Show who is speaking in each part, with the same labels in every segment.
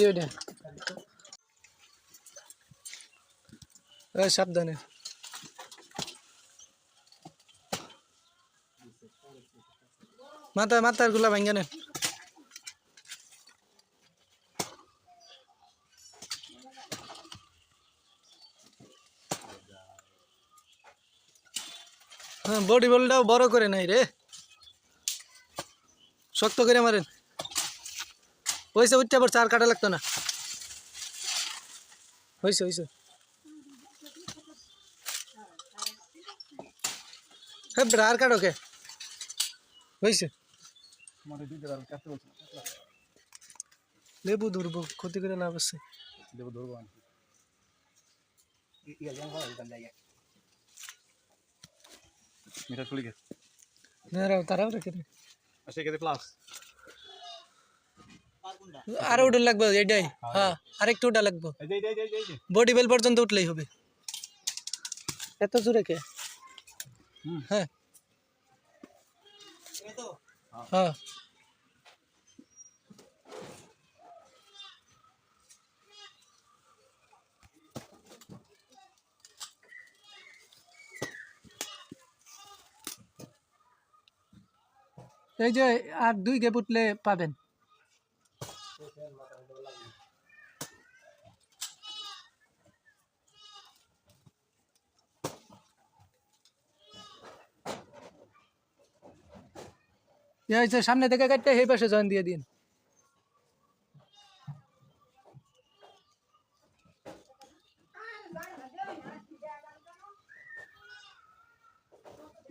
Speaker 1: কি ওটা সাবধানে মাথার গুলা ভাঙ্গা নেন হ্যাঁ বডি বলটাও বড় করে নাই রে শক্ত করে মারেন হয়েছে উঠতে পড়ছে আর কাটা লাগতো না হয়েছে হ্যাঁ আর কাটো কে হয়েছে লেবু ধরবো ক্ষতি করে লাভ আছে লেবু ধরবো মিটার খুলে গেছে তারাও রেখে দে আরো উঠে লাগবে এটাই হ্যাঁ আরেকটু উঠা লাগবে বডি বেল পর্যন্ত উঠলেই হবে এত জোরে কে হ্যাঁ হ্যাঁ এই যে আর 2 গেপ উঠলে পাবেন এই যে সামনে থেকে কাটতে এই পাশে জয়েন দিয়ে দিন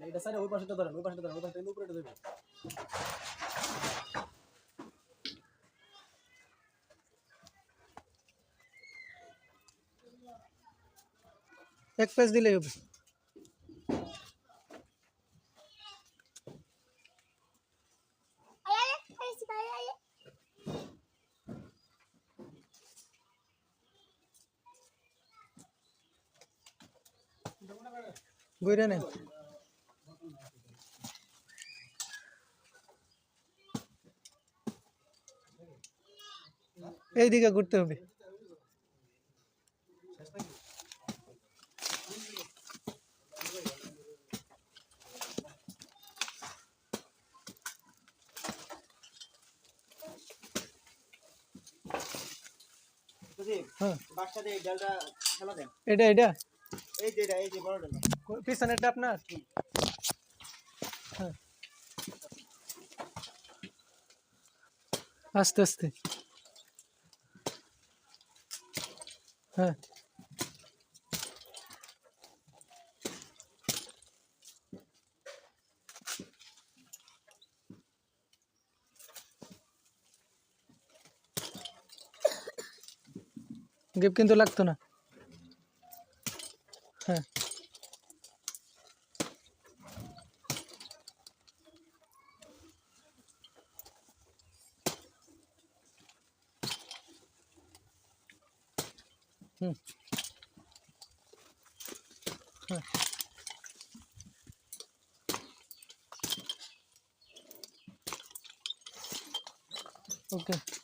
Speaker 1: এটা স্যার ওই পাশেটা ধরেন ওই পাশেটা উপরে ধরবেন এক পেজ দিলেই হবে বইরা নেন এইদিকে ঘুরতে হবে এটা এই যে বড় ডাল পিছনেরটা আপনার হ্যাঁ আস্তে আস্তে হ্যাঁ গেপ কিন্তু লাগতো না হ্যাঁ হ্যাঁ ওকে